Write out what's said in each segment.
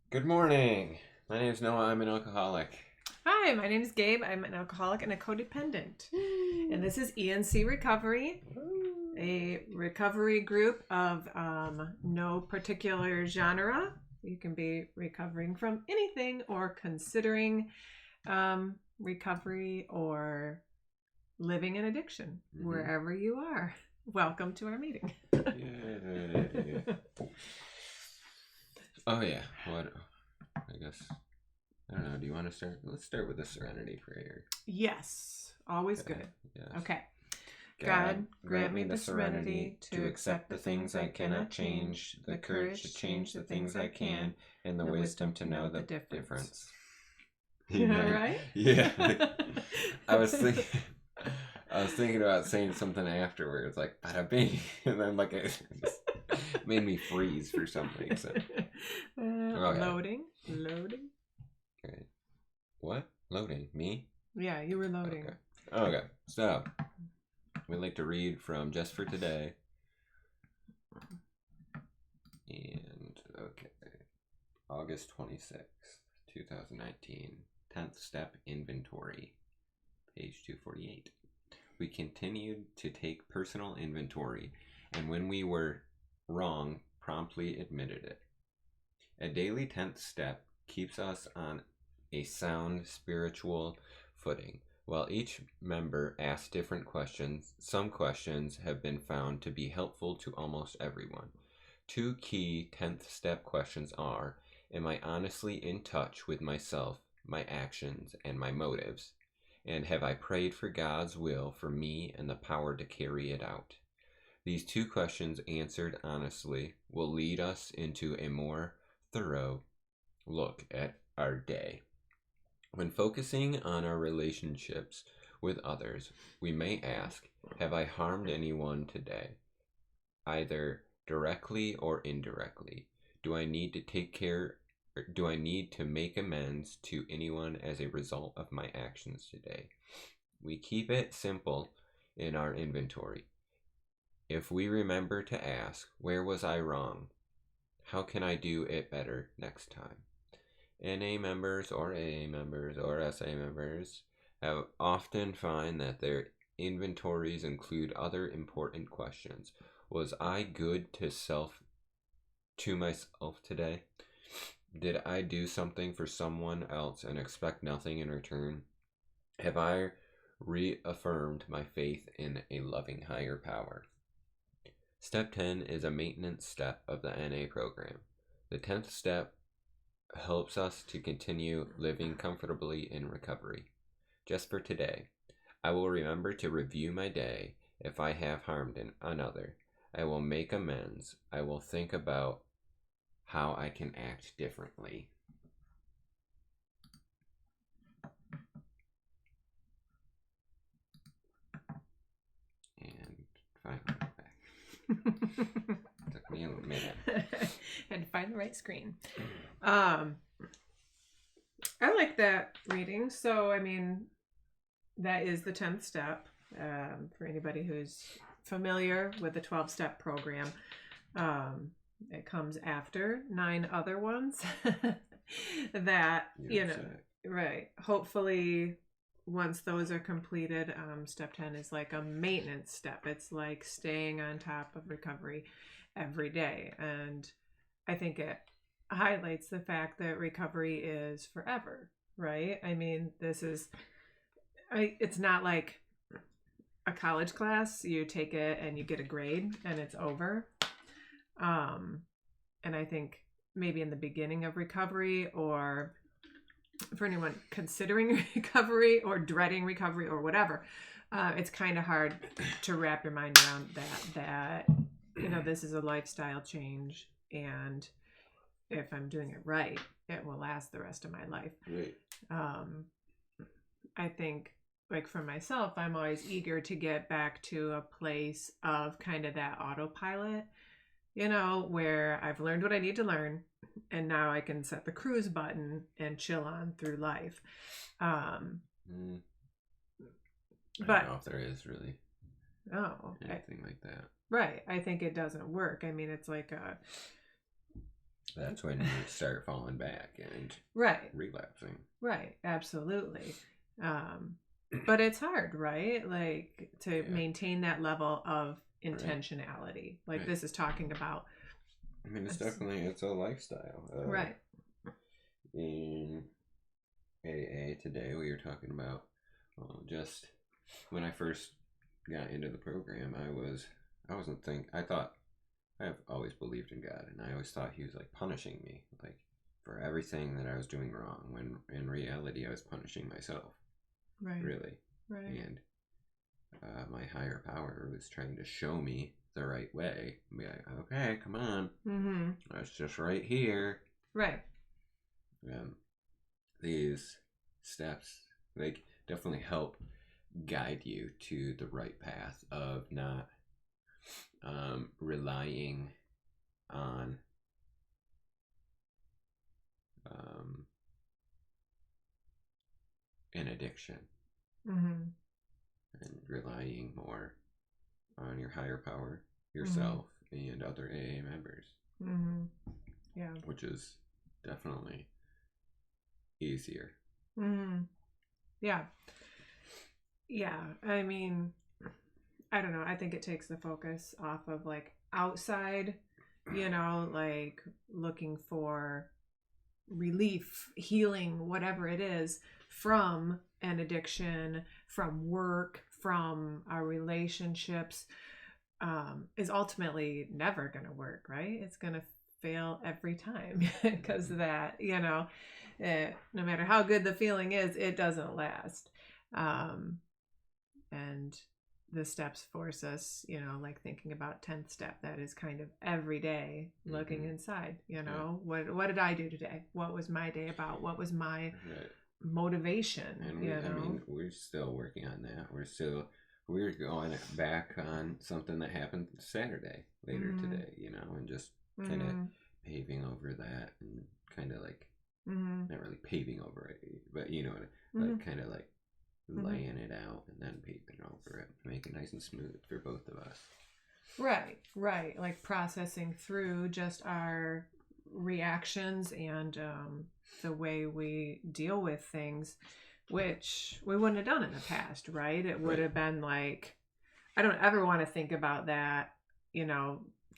Good morning. My name is Noah. I'm an alcoholic. Hi, my name is Gabe. I'm an alcoholic and a codependent. And this is ENC Recovery, a recovery group of no particular genre. You can be recovering from anything or considering recovery or living in addiction, wherever you are. Welcome to our meeting. Yay. Oh, yeah. What? I guess. I don't know. Do you want to start? Let's start with the serenity prayer. Yes. Always Okay. good. Yes. Okay. God, grant me the serenity to accept the things I cannot change, the courage to change the things I can, and the wisdom to know the difference. Yeah. Right? Yeah. I was thinking about saying something afterwards, like bada bing, and then like it just made me freeze for some reason. Okay. Loading. Okay. What? Loading? Me? Yeah, you were loading. Okay. So, we'd like to read from Just for Today. And, August 26th, 2019. 10th Step Inventory. Page 248. We continued to take personal inventory, and when we were wrong, promptly admitted it. A daily 10th step keeps us on a sound spiritual footing. While each member asks different questions, some questions have been found to be helpful to almost everyone. Two key 10th step questions are: am I honestly in touch with myself, my actions, and my motives? And have I prayed for God's will for me and the power to carry it out? These two questions answered honestly will lead us into a more thorough look at our day. When focusing on our relationships with others, we may ask, have I harmed anyone today? Either directly or indirectly. Do I need to make amends to anyone as a result of my actions today? We keep it simple in our inventory. If we remember to ask, where was I wrong? How can I do it better next time? NA members or AA members or SA members have often find that their inventories include other important questions. Was I good to myself today? Did I do something for someone else and expect nothing in return? Have I reaffirmed my faith in a loving higher power? Step 10 is a maintenance step of the NA program. The 10th step helps us to continue living comfortably in recovery. Just for today, I will remember to review my day. If I have harmed another, I will make amends. I will think about how I can act differently. And finally back. Took me a minute. Had to find the right screen. I like that reading. So, I mean, that is the 10th step. For anybody who's familiar with the 12-step program, it comes after 9 other ones that, right. Hopefully, once those are completed, step 10 is like a maintenance step. It's like staying on top of recovery every day. And I think it highlights the fact that recovery is forever, right? I mean, it's not like a college class. You take it and you get a grade and it's over. And I think maybe in the beginning of recovery, or for anyone considering recovery or dreading recovery or whatever, it's kind of hard to wrap your mind around that this is a lifestyle change, and if I'm doing it right, it will last the rest of my life. Right. I think, like, for myself, I'm always eager to get back to a place of kind of that autopilot, where I've learned what I need to learn, and now I can set the cruise button and chill on through life. I don't know if there is really anything like that. Right. I think it doesn't work. I mean, it's like That's when you start falling back and Right. relapsing. Right. Absolutely. But it's hard, right? Like to maintain that level of intentionality. Like this is talking about. I mean, it's a lifestyle. Right. In AA today, we were talking about just when I first got into the program, I thought I've always believed in God, and I always thought he was like punishing me, like for everything that I was doing wrong, when in reality I was punishing myself. Right. Really. Right. And my higher power was trying to show me the right way. And be like, okay, come on. Mm-hmm. That's just right here. Right. These steps, like, definitely help guide you to the right path of not relying on an addiction. Mm-hmm. And relying more on your higher power, yourself, and other AA members. Mm-hmm. Yeah. Which is definitely easier. Mm-hmm. Yeah. Yeah. I mean, I don't know. I think it takes the focus off of like outside, like looking for relief, healing, whatever it is from an addiction, from work, from our relationships, is ultimately never going to work, right? It's going to fail every time because of that, no matter how good the feeling is, it doesn't last. And the steps force us, like thinking about 10th step, that is kind of every day looking inside, what did I do today? What was my day about? What was my motivation? And I mean, we're still working on that. We're going back on something that happened Saturday later today, and just kind of paving over that and kind of like, not really paving over it, but like kind of like laying it out and then paving over it to make it nice and smooth for both of us. Right. Like processing through just our reactions and the way we deal with things, which we wouldn't have done in the past, right? It would have been like, I don't ever want to think about that,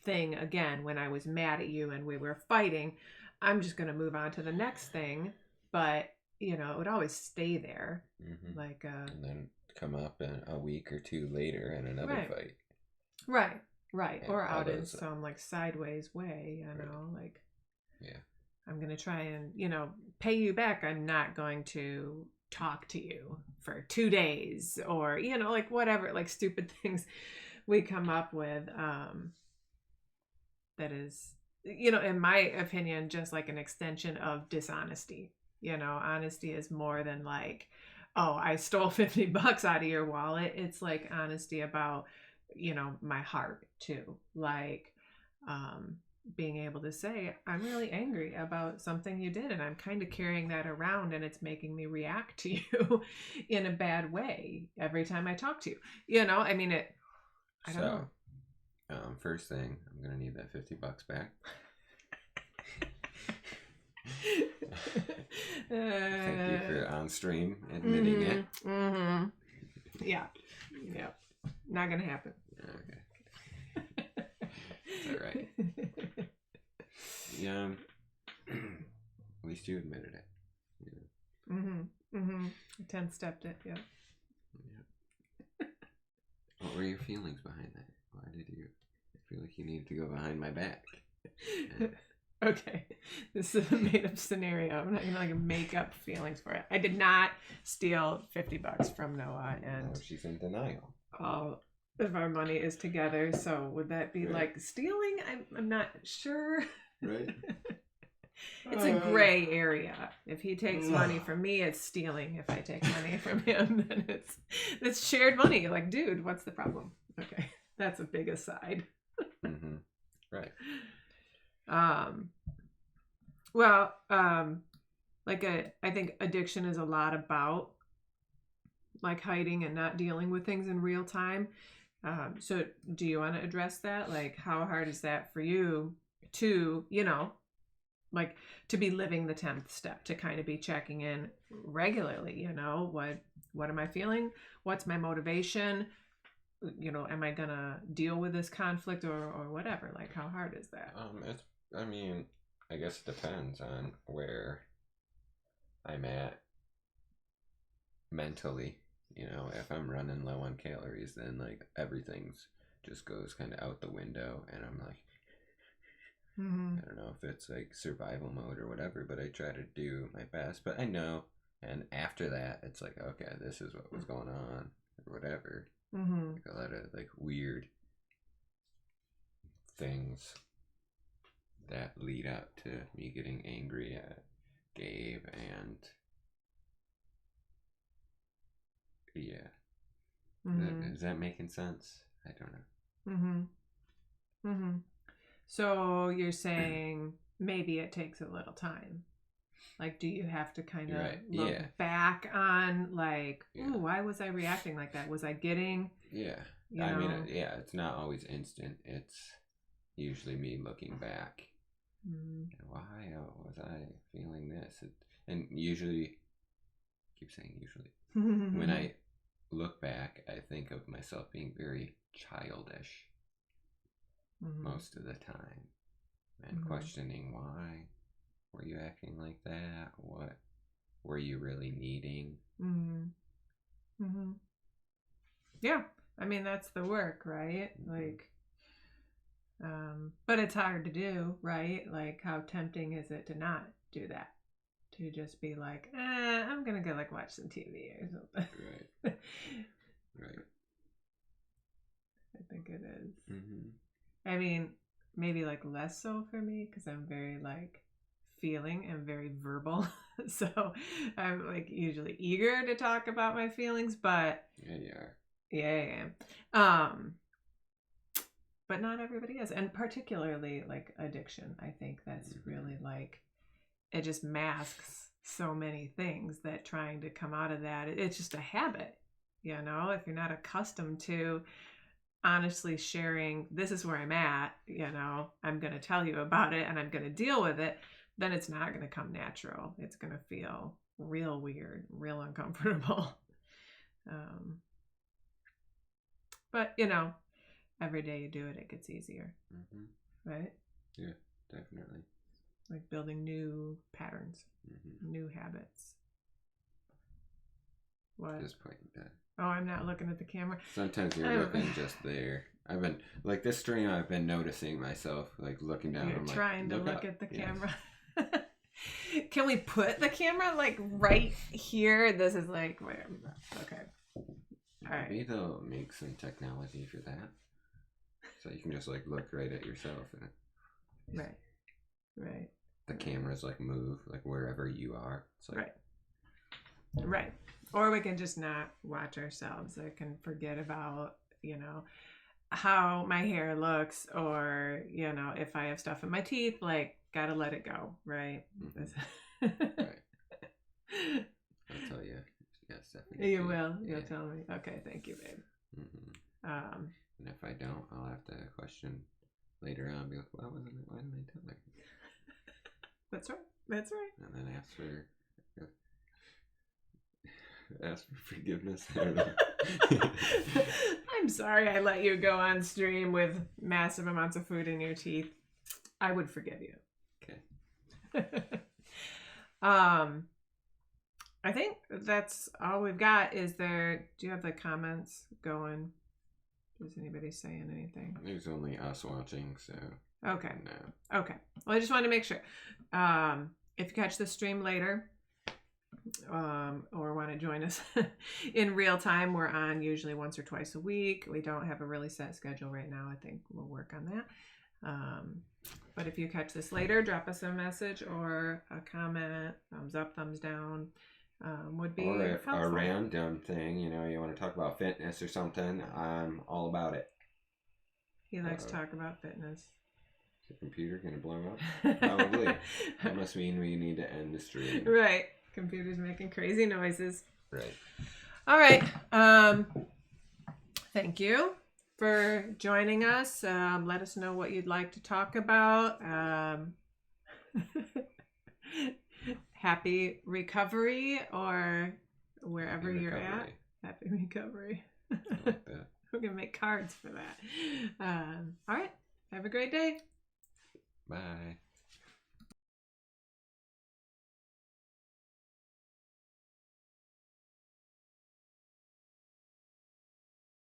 thing again when I was mad at you and we were fighting. I'm just going to move on to the next thing. But it would always stay there. Like and then come up in a week or two later in another fight. Right. And or out in some like sideways way, like I'm gonna try and pay you back. I'm not going to talk to you for 2 days, or like whatever, like stupid things we come up with, that is in my opinion just like an extension of dishonesty. Honesty is more than like, oh, I stole $50 out of your wallet. It's like honesty about, my heart too. Like, being able to say, I'm really angry about something you did, and I'm kind of carrying that around, and it's making me react to you in a bad way every time I talk to you. I mean, I don't know. First thing, I'm going to need that $50 back. Thank you for on stream admitting it. Yeah. Not gonna happen. Okay. It's all right. Yeah. At least you admitted it. 10th stepped it. Yeah. What were your feelings behind that? Why did you feel like you needed to go behind my back? Okay, this is a made-up scenario. I'm not gonna like make up feelings for it. I did not steal $50 from Noah, and she's in denial. All of our money is together. So would that be like stealing? I'm not sure. Right. It's a gray area. If he takes money from me, it's stealing. If I take money from him, then it's shared money. Like, dude, what's the problem? Okay, that's a big aside. Right. Well, I think addiction is a lot about like hiding and not dealing with things in real time. So do you want to address that? Like, how hard is that for you to, like to be living the 10th step, to kind of be checking in regularly, what am I feeling? What's my motivation? Am I gonna deal with this conflict or whatever? Like, how hard is that? I guess it depends on where I'm at mentally. If I'm running low on calories, then like everything's just goes kind of out the window, and I'm like, I don't know if it's like survival mode or whatever, but I try to do my best. But I know, and after that, it's like, okay, this is what was going on, or whatever. Like a lot of like weird things that lead up to me getting angry at Gabe, and yeah. Is that making sense? I don't know. So you're saying maybe it takes a little time. Like, do you have to kind of look back on, like, ooh, why was I reacting like that? Was I getting... Yeah. It's not always instant. It's usually me looking back. Why was I feeling this? And usually, I keep saying usually, when I look back, I think of myself being very childish most of the time, and questioning why were you acting like that? What were you really needing? Yeah, that's the work, right? Like, but it's hard to do, right? Like, how tempting is it to not do that? To just be like, I'm gonna go like watch some TV or something. Right. I think it is. Maybe like less so for me, because I'm very like feeling and very verbal. So I'm like usually eager to talk about my feelings, but yeah, you are. Yeah, I am. But not everybody is, and particularly like addiction. I think that's really like, it just masks so many things, that trying to come out of that, it's just a habit. If you're not accustomed to honestly sharing, this is where I'm at, I'm going to tell you about it and I'm going to deal with it, then it's not going to come natural. It's going to feel real weird, real uncomfortable. But every day you do it, it gets easier. Right? Yeah, definitely. Like building new patterns, new habits. What? Just pointing that. Oh, I'm not looking at the camera. Sometimes you're looking just there. I've been, like this stream, I've been noticing myself, like looking down. You're trying to look at the camera. Can we put the camera like right here? This is like, wait, okay. Maybe they'll make some technology for that. So you can just like look right at yourself. And Right. The cameras like move like wherever you are. It's like, Right. Or we can just not watch ourselves. I can forget about, how my hair looks, or, if I have stuff in my teeth, like, gotta let it go, right? Right. I'll tell you. Yes, definitely. You will. You'll tell me. Okay, thank you, babe. And if I don't, I'll have to question later on. Be like, why didn't I tell her? That's right. And then ask for forgiveness. I don't know. I'm sorry I let you go on stream with massive amounts of food in your teeth. I would forgive you. Okay. I think that's all we've got. Do you have the comments going? Is anybody saying anything? There's only us watching, so. Okay. No. Okay. Well, I just wanted to make sure. If you catch the stream later, or want to join us in real time, we're on usually once or twice a week. We don't have a really set schedule right now. I think we'll work on that. But if you catch this later, drop us a message or a comment, thumbs up, thumbs down, would be or if helpful. a random thing, you want to talk about fitness or something, I'm all about it. He likes to talk about fitness. Is the computer going to blow up? Probably. That must mean we need to end the stream. Right. Computer's making crazy noises. Right. All right. Thank you for joining us. Let us know what you'd like to talk about. happy recovery or wherever Happy you're at. recovery. Happy recovery. I like that. We're going to make cards for that. All right. Have a great day. Bye.